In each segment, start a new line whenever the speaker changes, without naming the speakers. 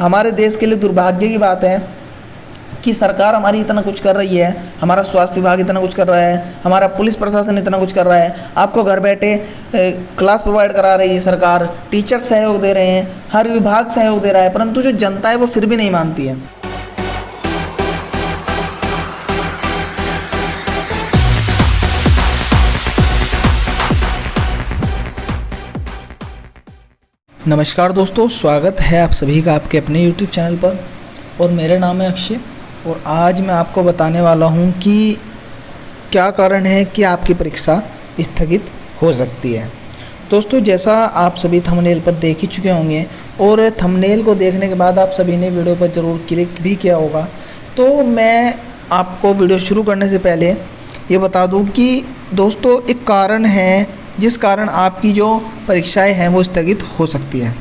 हमारे देश के लिए दुर्भाग्य की बात है कि सरकार हमारी इतना कुछ कर रही है, हमारा स्वास्थ्य विभाग इतना कुछ कर रहा है, हमारा पुलिस प्रशासन इतना कुछ कर रहा है, आपको घर बैठे क्लास प्रोवाइड करा रही है सरकार, टीचर सहयोग दे रहे हैं, हर विभाग सहयोग दे रहा है, परंतु जो जनता है वो फिर भी नहीं मानती है। नमस्कार दोस्तों, स्वागत है आप सभी का आपके अपने YouTube चैनल पर और मेरा नाम है अक्षय। और आज मैं आपको बताने वाला हूं कि क्या कारण है कि आपकी परीक्षा स्थगित हो सकती है। दोस्तों, जैसा आप सभी थंबनेल पर देख ही चुके होंगे और थंबनेल को देखने के बाद आप सभी ने वीडियो पर ज़रूर क्लिक भी किया होगा, तो मैं आपको वीडियो शुरू करने से पहले ये बता दूं कि दोस्तों एक कारण है जिस कारण आपकी जो परीक्षाएं हैं वो स्थगित हो सकती है।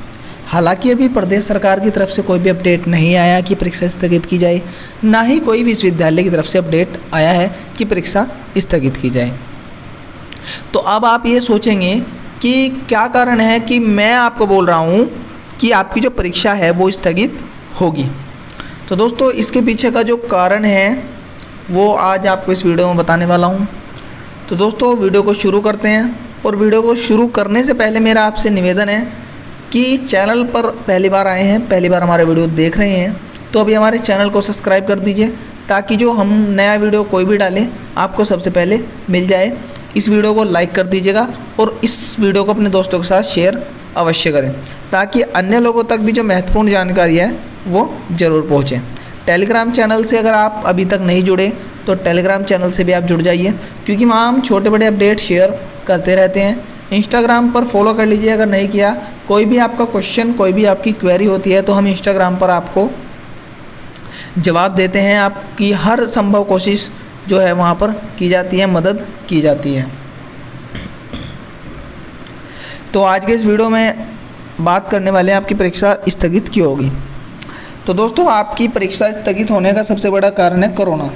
हालांकि अभी प्रदेश सरकार की तरफ से कोई भी अपडेट नहीं आया कि परीक्षा स्थगित की जाए, ना ही कोई विश्वविद्यालय की तरफ से अपडेट आया है कि परीक्षा स्थगित की जाए। तो अब आप ये सोचेंगे कि क्या कारण है कि मैं आपको बोल रहा हूँ कि आपकी जो परीक्षा है वो स्थगित होगी। तो दोस्तों, इसके पीछे का जो कारण है वो आज आपको इस वीडियो में बताने वाला हूँ। तो दोस्तों, वीडियो को शुरू करते हैं। और वीडियो को शुरू करने से पहले मेरा आपसे निवेदन है कि चैनल पर पहली बार आए हैं, पहली बार हमारे वीडियो देख रहे हैं, तो अभी हमारे चैनल को सब्सक्राइब कर दीजिए ताकि जो हम नया वीडियो कोई भी डालें आपको सबसे पहले मिल जाए। इस वीडियो को लाइक कर दीजिएगा और इस वीडियो को अपने दोस्तों के साथ शेयर अवश्य करें ताकि अन्य लोगों तक भी जो महत्वपूर्ण जानकारी है वो ज़रूर पहुँचे। टेलीग्राम चैनल से अगर आप अभी तक नहीं जुड़े तो टेलीग्राम चैनल से भी आप जुड़ जाइए, क्योंकि वहाँ हम छोटे बड़े अपडेट शेयर करते रहते हैं। इंस्टाग्राम पर फॉलो कर लीजिए अगर नहीं किया। कोई भी आपका क्वेश्चन, कोई भी आपकी क्वेरी होती है तो हम इंस्टाग्राम पर आपको जवाब देते हैं। आपकी हर संभव कोशिश जो है वहाँ पर की जाती है, मदद की जाती है। तो आज के इस वीडियो में बात करने वाले हैं आपकी परीक्षा स्थगित क्यों होगी। तो दोस्तों, आपकी परीक्षा स्थगित होने का सबसे बड़ा कारण है कोरोना।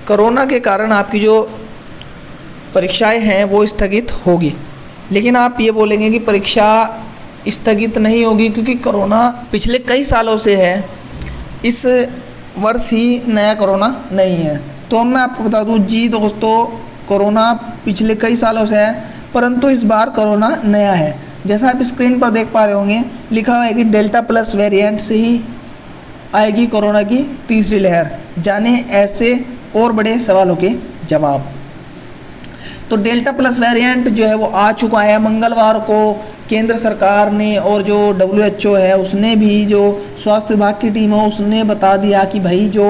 कोरोना के कारण आपकी जो परीक्षाएं हैं वो स्थगित होगी। लेकिन आप ये बोलेंगे कि परीक्षा स्थगित नहीं होगी क्योंकि कोरोना पिछले कई सालों से है, इस वर्ष ही नया कोरोना नहीं है। तो मैं आपको बता दूं, जी दोस्तों, कोरोना पिछले कई सालों से है, परंतु इस बार कोरोना नया है। जैसा आप स्क्रीन पर देख पा रहे होंगे, लिखा हुआ है कि डेल्टा प्लस वेरिएंट से ही आएगी कोरोना की तीसरी लहर। जाने ऐसे और बड़े सवालों के जवाब। तो डेल्टा प्लस वेरिएंट जो है वो आ चुका है। मंगलवार को केंद्र सरकार ने और जो WHO है उसने भी, जो स्वास्थ्य विभाग की टीम है उसने बता दिया कि भाई जो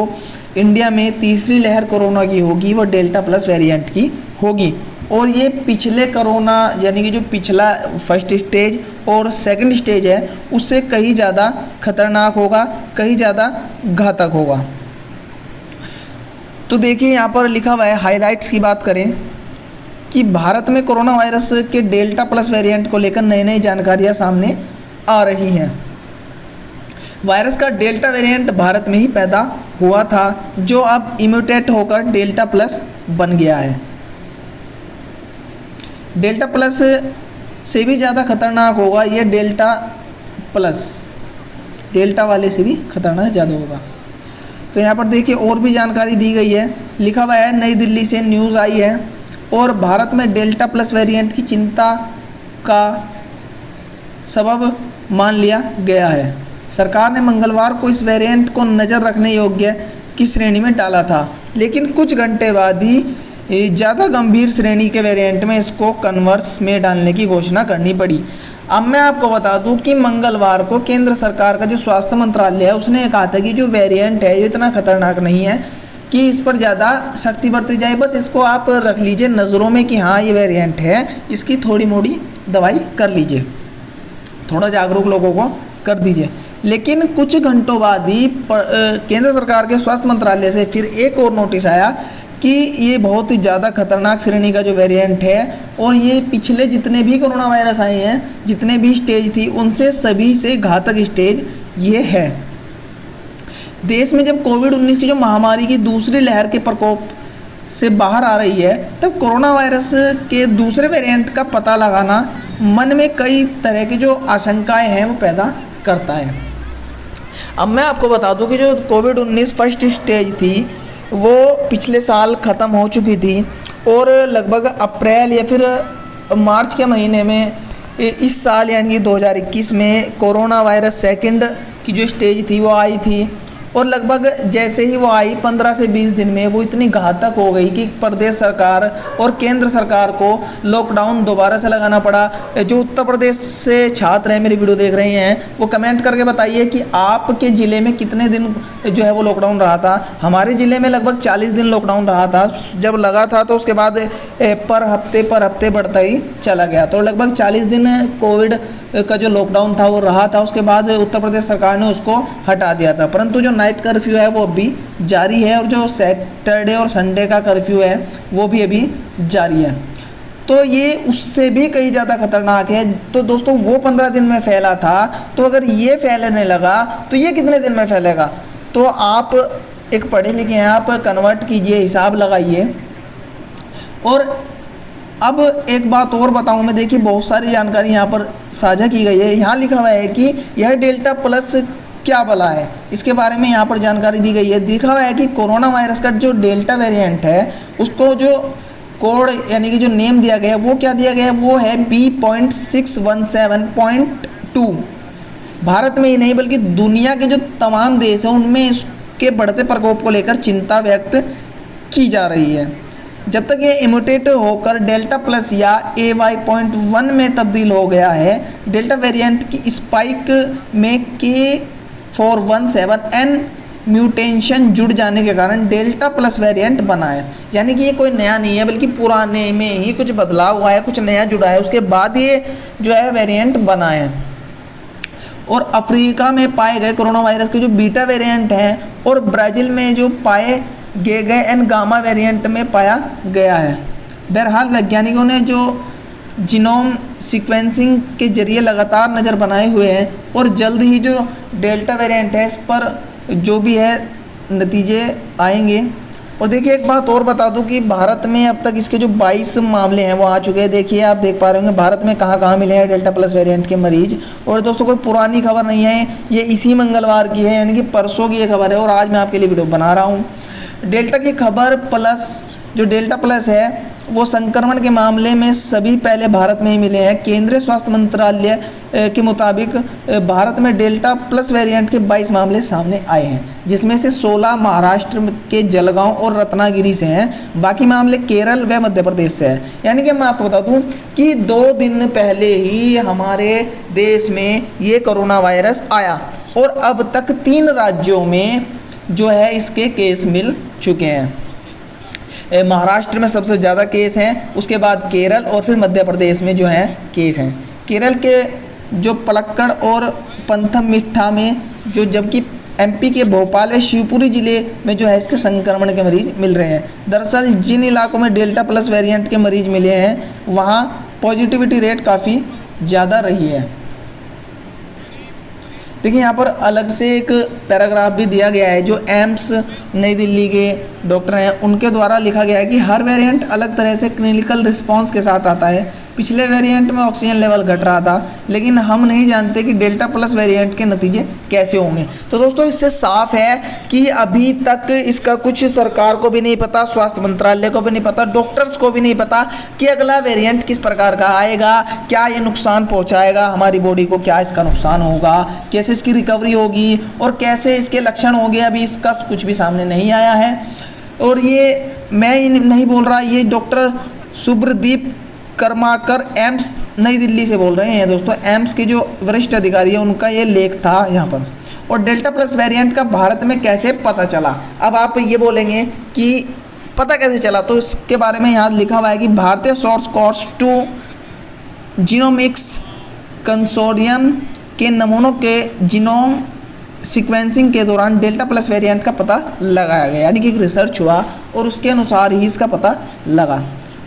इंडिया में तीसरी लहर कोरोना की होगी वो डेल्टा प्लस वेरिएंट की होगी। और ये पिछले कोरोना यानी कि जो पिछला फर्स्ट स्टेज और सेकंड स्टेज है उससे कहीं ज़्यादा खतरनाक होगा, कहीं ज़्यादा घातक होगा। तो देखिए, यहाँ पर लिखा हुआ है, हाइलाइट्स की बात करें कि भारत में कोरोना वायरस के डेल्टा प्लस वेरिएंट को लेकर नई नई जानकारियां सामने आ रही हैं। वायरस का डेल्टा वेरिएंट भारत में ही पैदा हुआ था, जो अब इम्यूटेट होकर डेल्टा प्लस बन गया है। डेल्टा प्लस से भी ज़्यादा खतरनाक होगा ये डेल्टा प्लस, डेल्टा वाले से भी खतरनाक ज़्यादा होगा। तो यहाँ पर देखिए और भी जानकारी दी गई है। लिखा हुआ है, नई दिल्ली से न्यूज़ आई है और भारत में डेल्टा प्लस वेरिएंट की चिंता का सबब मान लिया गया है। सरकार ने मंगलवार को इस वेरिएंट को नज़र रखने योग्य की श्रेणी में डाला था, लेकिन कुछ घंटे बाद ही ज़्यादा गंभीर श्रेणी के वेरिएंट में इसको कन्वर्स में डालने की घोषणा करनी पड़ी। अब मैं आपको बता दूं कि मंगलवार को केंद्र सरकार का जो स्वास्थ्य मंत्रालय है उसने कहा था कि जो वेरिएंट है ये इतना खतरनाक नहीं है कि इस पर ज़्यादा सख्ती बरती जाए, बस इसको आप रख लीजिए नज़रों में कि हाँ ये वेरिएंट है, इसकी थोड़ी मोड़ी दवाई कर लीजिए, थोड़ा जागरूक लोगों को कर दीजिए। लेकिन कुछ घंटों बाद ही केंद्र सरकार के स्वास्थ्य मंत्रालय से फिर एक और नोटिस आया कि ये बहुत ही ज़्यादा खतरनाक श्रेणी का जो वेरिएंट है और ये पिछले जितने भी कोरोना वायरस आए हैं, जितने भी स्टेज थी उनसे सभी से घातक स्टेज ये है। देश में जब कोविड-19 की जो महामारी की दूसरी लहर के प्रकोप से बाहर आ रही है, तब कोरोना वायरस के दूसरे वेरिएंट का पता लगाना मन में कई तरह की जो आशंकाएं हैं वो पैदा करता है। अब मैं आपको बता दूं कि जो कोविड-19 फर्स्ट स्टेज थी वो पिछले साल ख़त्म हो चुकी थी और लगभग अप्रैल या फिर मार्च के महीने में इस साल यानी कि 2021 में कोरोना वायरस सेकंड की जो स्टेज थी वो आई थी। और लगभग जैसे ही वो आई 15 से 20 दिन में वो इतनी घातक हो गई कि प्रदेश सरकार और केंद्र सरकार को लॉकडाउन दोबारा से लगाना पड़ा। जो उत्तर प्रदेश से छात्र हैं मेरी वीडियो देख रहे हैं वो कमेंट करके बताइए कि आपके ज़िले में कितने दिन जो है वो लॉकडाउन रहा था। हमारे ज़िले में लगभग 40 दिन लॉकडाउन रहा था। जब लगा था तो उसके बाद पर हफ्ते बढ़ता ही चला गया, तो लगभग 40 दिन कोविड का जो लॉकडाउन था वो रहा था। उसके बाद उत्तर प्रदेश सरकार ने उसको हटा दिया था, परंतु जो नाइट कर्फ्यू है वो अभी जारी है और जो सैटरडे और संडे का कर्फ्यू है वो भी अभी जारी है। तो ये उससे भी कहीं ज़्यादा खतरनाक है। तो दोस्तों वो 15 दिन में फैला था, तो अगर ये फैलने लगा तो ये कितने दिन में फैलेगा। तो आप एक पढ़े लिखे हैं, आप कन्वर्ट कीजिए, हिसाब लगाइए। और अब एक बात और बताऊं मैं, देखिए बहुत सारी जानकारी यहाँ पर साझा की गई है। यहाँ लिखा हुआ है कि यह डेल्टा प्लस क्या भला है, इसके बारे में यहाँ पर जानकारी दी गई है। लिखा हुआ है कि कोरोना वायरस का जो डेल्टा वेरिएंट है उसको जो कोड यानी कि जो नेम दिया गया है वो क्या दिया गया है, वो है B.617.2। भारत में ही नहीं बल्कि दुनिया के जो तमाम देश हैं उनमें इसके बढ़ते प्रकोप को लेकर चिंता व्यक्त की जा रही है। जब तक ये इम्यूटेट होकर डेल्टा प्लस या AY.1 में तब्दील हो गया है, डेल्टा वेरिएंट की स्पाइक में K417N म्यूटेशन जुड़ जाने के कारण डेल्टा प्लस वेरिएंट बना है। यानी कि ये कोई नया नहीं है बल्कि पुराने में ही कुछ बदलाव हुआ है, कुछ नया जुड़ा है, उसके बाद ये जो है वेरिएंट बना है। और अफ्रीका में पाए गए कोरोना वायरस के जो बीटा वेरिएंट हैं और ब्राज़ील में जो पाए गए एन गामा वेरिएंट में पाया गया है। बहरहाल वैज्ञानिकों ने जो जीनोम सीक्वेंसिंग के जरिए लगातार नज़र बनाए हुए हैं और जल्द ही जो डेल्टा वेरिएंट है इस पर जो भी है नतीजे आएंगे। और देखिए एक बात और बता दूं कि भारत में अब तक इसके जो 22 मामले हैं वो आ चुके हैं। देखिए आप देख पा रहे होंगे भारत में कहाँ कहाँ मिले हैं डेल्टा प्लस वेरिएंट के मरीज। और दोस्तों कोई पुरानी खबर नहीं है, ये इसी मंगलवार की है, यानी कि परसों की ये खबर है और आज मैं आपके लिए वीडियो बना रहा हूँ। डेल्टा की खबर प्लस जो डेल्टा प्लस है वो संक्रमण के मामले में सभी पहले भारत में ही मिले हैं। केंद्रीय स्वास्थ्य मंत्रालय के मुताबिक भारत में डेल्टा प्लस वेरिएंट के 22 मामले सामने आए हैं, जिसमें से 16 महाराष्ट्र के जलगांव और रत्नागिरी से हैं। बाकी मामले केरल व मध्य प्रदेश से हैं। यानी कि मैं आपको बता दूं कि 2 दिन पहले ही हमारे देश में ये कोरोना वायरस आया और अब तक 3 राज्यों में जो है इसके केस मिल चुके हैं। महाराष्ट्र में सबसे ज़्यादा केस हैं, उसके बाद केरल और फिर मध्य प्रदेश में जो है केस हैं। केरल के जो पलक्कड़ और पंथमथिट्टा में जो, जबकि MP के भोपाल व शिवपुरी ज़िले में जो है इसके संक्रमण के मरीज मिल रहे हैं। दरअसल जिन इलाकों में डेल्टा प्लस वेरिएंट के मरीज मिले हैं वहाँ पॉजिटिविटी रेट काफ़ी ज़्यादा रही है। देखिए यहाँ पर अलग से एक पैराग्राफ भी दिया गया है जो एम्स नई दिल्ली के डॉक्टर हैं उनके द्वारा लिखा गया है कि हर वेरिएंट अलग तरह से क्लिनिकल रिस्पांस के साथ आता है। पिछले वेरिएंट में ऑक्सीजन लेवल घट रहा था, लेकिन हम नहीं जानते कि डेल्टा प्लस वेरिएंट के नतीजे कैसे होंगे। तो दोस्तों इससे साफ है कि अभी तक इसका कुछ सरकार को भी नहीं पता, स्वास्थ्य मंत्रालय को भी नहीं पता, डॉक्टर्स को भी नहीं पता कि अगला वेरिएंट किस प्रकार का आएगा, क्या ये नुकसान पहुँचाएगा हमारी बॉडी को, क्या इसका नुकसान होगा, कैसे इसकी रिकवरी होगी और कैसे इसके लक्षण होंगे। अभी इसका कुछ भी सामने नहीं आया है। और ये मैं नहीं बोल रहा, ये डॉक्टर सुब्रदीप कर्माकर एम्स नई दिल्ली से बोल रहे हैं। दोस्तों एम्स के जो वरिष्ठ अधिकारी है उनका ये लेख था यहाँ पर। और डेल्टा प्लस वेरिएंट का भारत में कैसे पता चला, अब आप ये बोलेंगे कि पता कैसे चला, तो इसके बारे में यहाँ लिखा हुआ है कि भारतीय सोर्स कोर्स 2 जीनोमिक्स कंसोर्टियम के नमूनों के जीनोम सीक्वेंसिंग के दौरान डेल्टा प्लस वेरिएंट का पता लगाया गया। यानी कि एक रिसर्च हुआ और उसके अनुसार ही इसका पता लगा।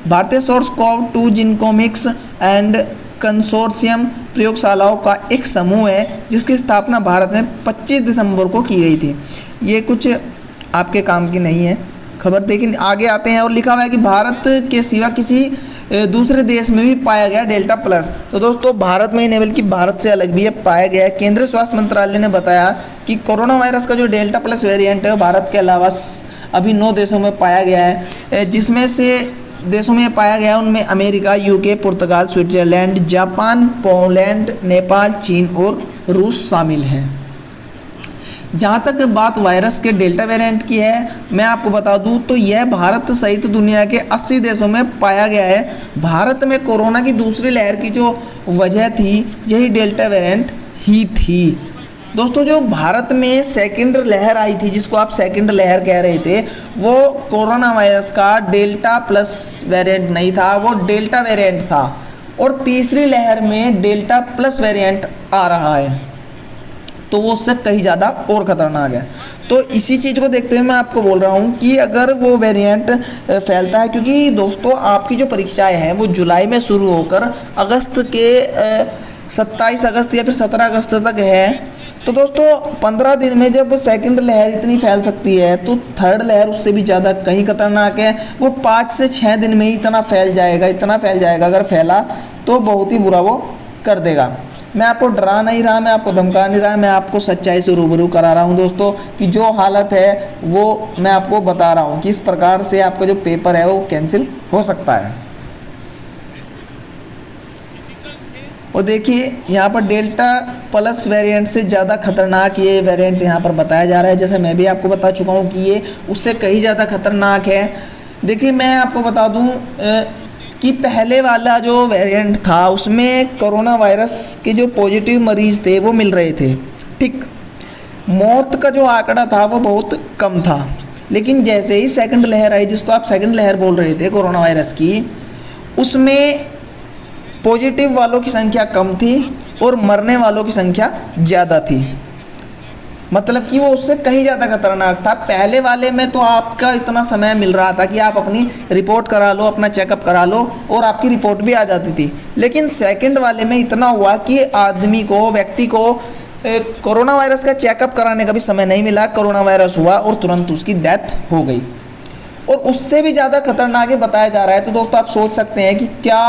भारतीय सोर्स कोव 2 जिनकोमिक्स एंड कंसोर्शियम प्रयोगशालाओं का एक समूह है जिसकी स्थापना भारत में 25 दिसंबर को की गई थी। ये कुछ आपके काम की नहीं है खबर, लेकिन आगे आते हैं और लिखा हुआ है कि भारत के सिवा किसी दूसरे देश में भी पाया गया डेल्टा प्लस। तो दोस्तों भारत में ही नहीं बल्कि भारत से अलग भी ये पाया गया है। केंद्रीय स्वास्थ्य मंत्रालय ने बताया कि कोरोना वायरस का जो डेल्टा प्लस वेरिएंट है वो भारत के अलावा अभी 9 देशों में पाया गया है। जिसमें से देशों में पाया गया उनमें अमेरिका, यूके, पुर्तगाल, स्विट्जरलैंड, जापान, पोलैंड, नेपाल, चीन और रूस शामिल हैं। जहाँ तक बात वायरस के डेल्टा वेरिएंट की है, मैं आपको बता दूं तो यह भारत सहित दुनिया के 80 देशों में पाया गया है। भारत में कोरोना की दूसरी लहर की जो वजह थी यही डेल्टा वेरिएंट ही थी। दोस्तों जो भारत में सेकंड लहर आई थी, जिसको आप सेकंड लहर कह रहे थे, वो कोरोना वायरस का डेल्टा प्लस वेरिएंट नहीं था, वो डेल्टा वेरिएंट था। और तीसरी लहर में डेल्टा प्लस वेरिएंट आ रहा है, तो वो उससे कहीं ज़्यादा और ख़तरनाक है। तो इसी चीज़ को देखते हुए मैं आपको बोल रहा हूँ कि अगर वो वेरिएंट फैलता है, क्योंकि दोस्तों आपकी जो परीक्षाएं हैं वो जुलाई में शुरू होकर अगस्त के 27 अगस्त या फिर 17 अगस्त तक है। तो दोस्तों 15 दिन में जब सेकंड लहर इतनी फैल सकती है, तो थर्ड लहर उससे भी ज़्यादा कहीं खतरनाक है। वो 5 से 6 दिन में ही इतना फैल जाएगा, अगर फैला तो बहुत ही बुरा वो कर देगा। मैं आपको डरा नहीं रहा, मैं आपको धमका नहीं रहा, मैं आपको सच्चाई से रूबरू करा रहा हूं दोस्तों कि जो हालत है वो मैं आपको बता रहा हूं कि इस प्रकार से आपका जो पेपर है वो कैंसिल हो सकता है। और देखिए यहाँ पर डेल्टा प्लस वेरिएंट से ज़्यादा खतरनाक ये वेरिएंट यहाँ पर बताया जा रहा है। जैसे मैं भी आपको बता चुका हूँ कि ये उससे कहीं ज़्यादा खतरनाक है। देखिए मैं आपको बता दूँ कि पहले वाला जो वेरिएंट था उसमें कोरोना वायरस के जो पॉजिटिव मरीज़ थे वो मिल रहे थे, ठीक। मौत का जो आंकड़ा था वो बहुत कम था। लेकिन जैसे ही सेकंड लहर आई, जिसको आप सेकंड लहर बोल रहे थे कोरोना वायरस की, उसमें पॉजिटिव वालों की संख्या कम थी और मरने वालों की संख्या ज़्यादा थी। मतलब कि वो उससे कहीं ज़्यादा खतरनाक था। पहले वाले में तो आपका इतना समय मिल रहा था कि आप अपनी रिपोर्ट करा लो, अपना चेकअप करा लो और आपकी रिपोर्ट भी आ जाती थी। लेकिन सेकंड वाले में इतना हुआ कि आदमी को, व्यक्ति को कोरोना वायरस का चेकअप कराने का भी समय नहीं मिला। कोरोना वायरस हुआ और तुरंत उसकी डेथ हो गई। और उससे भी ज़्यादा खतरनाक बताया जा रहा है। तो दोस्तों आप सोच सकते हैं कि क्या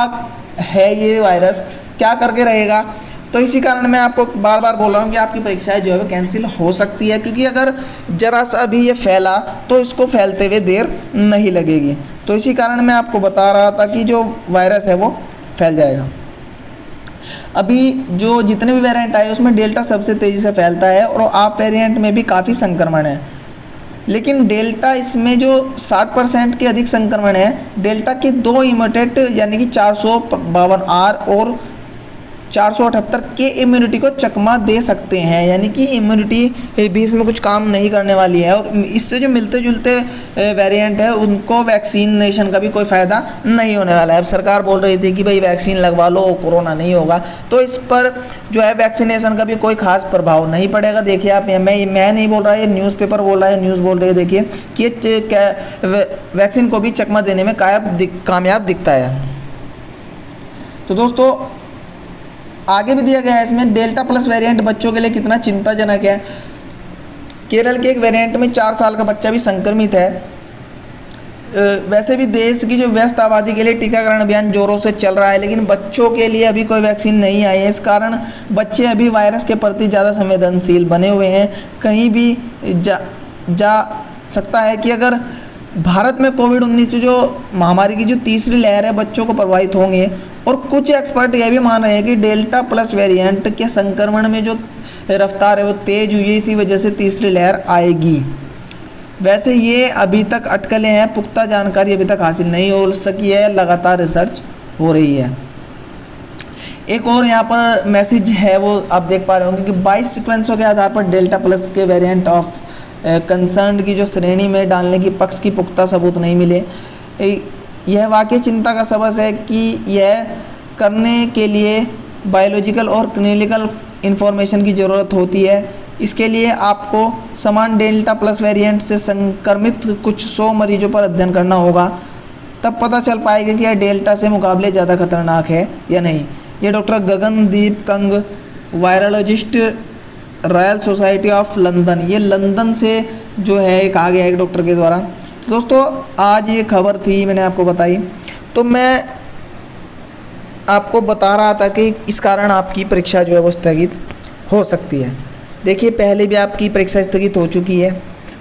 है ये वायरस, क्या करके रहेगा। तो इसी कारण मैं आपको बार बार बोल रहा हूँ कि आपकी परीक्षाएं जो है वो कैंसिल हो सकती है, क्योंकि अगर जरा सा भी ये फैला तो इसको फैलते हुए देर नहीं लगेगी। तो इसी कारण मैं आपको बता रहा था कि जो वायरस है वो फैल जाएगा। अभी जो जितने भी वेरिएंट आए उसमें डेल्टा सबसे तेज़ी से फैलता है और आप वेरिएंट में भी काफ़ी संक्रमण है। लेकिन डेल्टा इसमें जो 60% के अधिक संक्रमण है, डेल्टा के 2 इम्यूटेट यानी कि 452R और 478 के इम्यूनिटी को चकमा दे सकते हैं। यानी कि इम्यूनिटी भी इसमें कुछ काम नहीं करने वाली है। और इससे जो मिलते जुलते वेरिएंट है उनको वैक्सीनेशन का भी कोई फ़ायदा नहीं होने वाला है। अब सरकार बोल रही थी कि भाई वैक्सीन लगवा लो, कोरोना नहीं होगा, तो इस पर जो है वैक्सीनेशन का भी कोई खास प्रभाव नहीं पड़ेगा। देखिए आप, मैं नहीं बोल रहा, ये न्यूज़पेपर बोल रहा है, न्यूज़ बोल रही है। देखिए कि वैक्सीन को भी चकमा देने में कामयाब दिखता है। तो दोस्तों आगे भी दिया गया है इसमें डेल्टा प्लस वेरिएंट बच्चों के लिए कितना चिंताजनक है। केरल के एक वेरिएंट में 4 साल का बच्चा भी संक्रमित है। वैसे भी देश की जो व्यस्त आबादी के लिए टीकाकरण अभियान जोरों से चल रहा है, लेकिन बच्चों के लिए अभी कोई वैक्सीन नहीं आई है। इस कारण बच्चे अभी वायरस के प्रति ज़्यादा संवेदनशील बने हुए हैं। कहीं भी जा सकता है कि अगर भारत में कोविड-19 की जो महामारी की जो तीसरी लहर है बच्चों को प्रभावित होंगे। और कुछ एक्सपर्ट यह भी मान रहे हैं कि डेल्टा प्लस वेरिएंट के संक्रमण में जो रफ्तार है वो तेज़ हुई है, इसी वजह से तीसरी लहर आएगी। वैसे ये अभी तक अटकलें हैं, पुख्ता जानकारी अभी तक हासिल नहीं हो सकी है, लगातार रिसर्च हो रही है। एक और यहाँ पर मैसेज है वो आप देख पा रहे होंगे कि 22 सीक्वेंसों के आधार पर डेल्टा प्लस के वेरिएंट ऑफ कंसर्न की जो श्रेणी में डालने की पक्ष की पुख्ता सबूत नहीं मिले। यह वाकई चिंता का सबक है कि यह करने के लिए बायोलॉजिकल और क्लिनिकल इंफॉर्मेशन की ज़रूरत होती है। इसके लिए आपको समान डेल्टा प्लस वेरिएंट से संक्रमित कुछ 100 मरीजों पर अध्ययन करना होगा, तब पता चल पाएगा कि यह डेल्टा से मुकाबले ज़्यादा खतरनाक है या नहीं। ये doctor Gagandeep Kang, virologist, royal society of London, ये लंदन से जो है कहा गया एक डॉक्टर के द्वारा। तो दोस्तों आज ये खबर थी, मैंने आपको बताई। तो मैं आपको बता रहा था कि इस कारण आपकी परीक्षा जो है वो स्थगित हो सकती है। देखिए, पहले भी आपकी परीक्षा स्थगित हो चुकी है।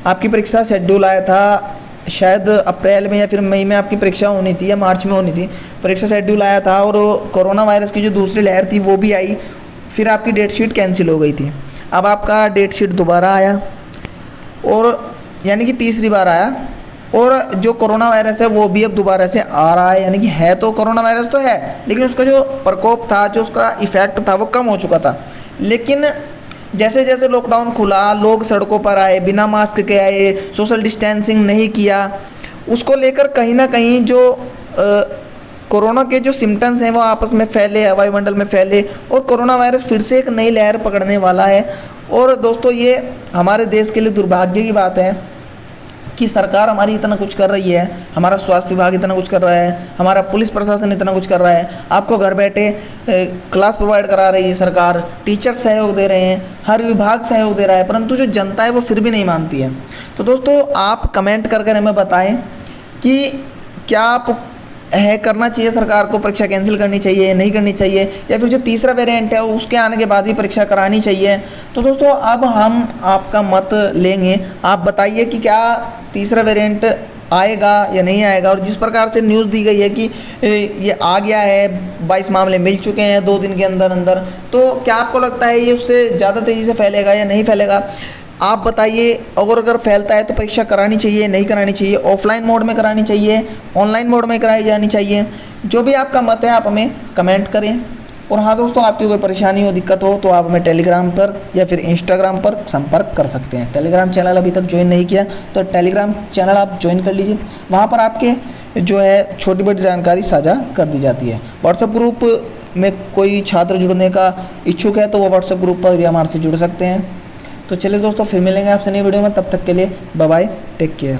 आपकी परीक्षा शेड्यूल आया था शायद अप्रैल में या फिर मई में आपकी परीक्षा होनी थी या मार्च में होनी थी। परीक्षा शेड्यूल आया था और कोरोना वायरस की जो दूसरी लहर थी वो भी आई, फिर आपकी डेट शीट कैंसिल हो गई थी। अब आपका डेट शीट दोबारा आया और यानी कि तीसरी बार आया, और जो कोरोना वायरस है वो भी अब दोबारा से आ रहा है। यानी कि है तो कोरोना वायरस तो है, लेकिन उसका जो प्रकोप था, जो उसका इफ़ेक्ट था वो कम हो चुका था। लेकिन जैसे जैसे लॉकडाउन खुला, लोग सड़कों पर आए, बिना मास्क के आए, सोशल डिस्टेंसिंग नहीं किया, उसको लेकर कहीं ना कहीं जो कोरोना के जो सिम्टम्स हैं वो आपस में फैले, वायुमंडल में फैले, और कोरोना वायरस फिर से एक नई लहर पकड़ने वाला है। और दोस्तों, ये हमारे देश के लिए दुर्भाग्य की बात है कि सरकार हमारी इतना कुछ कर रही है, हमारा स्वास्थ्य विभाग इतना कुछ कर रहा है, हमारा पुलिस प्रशासन इतना कुछ कर रहा है, आपको घर बैठे क्लास प्रोवाइड करा रही है सरकार, टीचर सहयोग दे रहे हैं, हर विभाग सहयोग दे रहा है, परंतु जो जनता है वो फिर भी नहीं मानती है। तो दोस्तों, आप कमेंट करके हमें बताएं कि क्या आप करना चाहिए सरकार को, परीक्षा कैंसिल करनी चाहिए, नहीं करनी चाहिए, या फिर जो तीसरा वेरिएंट है उसके आने के बाद भी परीक्षा करानी चाहिए। तो दोस्तों, अब हम आपका मत लेंगे। आप बताइए कि क्या तीसरा वेरिएंट आएगा या नहीं आएगा। और जिस प्रकार से न्यूज़ दी गई है कि ये आ गया है, 22 मामले मिल चुके हैं 2 दिन के अंदर अंदर, तो क्या आपको लगता है ये उससे ज़्यादा तेज़ी से फैलेगा या नहीं फैलेगा? आप बताइए। अगर फैलता है तो परीक्षा करानी चाहिए, नहीं करानी चाहिए, ऑफलाइन मोड में करानी चाहिए, ऑनलाइन मोड में कराई जानी चाहिए? जो भी आपका मत है आप हमें कमेंट करें। और हाँ दोस्तों, आपकी कोई परेशानी हो, दिक्कत हो तो आप हमें टेलीग्राम पर या फिर इंस्टाग्राम पर संपर्क कर सकते हैं। टेलीग्राम चैनल अभी तक ज्वाइन नहीं किया तो टेलीग्राम चैनल आप ज्वाइन कर लीजिए। वहाँ पर आपके जो है छोटी बड़ी जानकारी साझा कर दी जाती है। व्हाट्सएप ग्रुप में कोई छात्र जुड़ने का इच्छुक है तो वो व्हाट्सएप ग्रुप पर भी हमारे से जुड़ सकते हैं। तो चलिए दोस्तों, फिर मिलेंगे आपसे नई वीडियो में। तब तक के लिए बाय बाय, टेक केयर।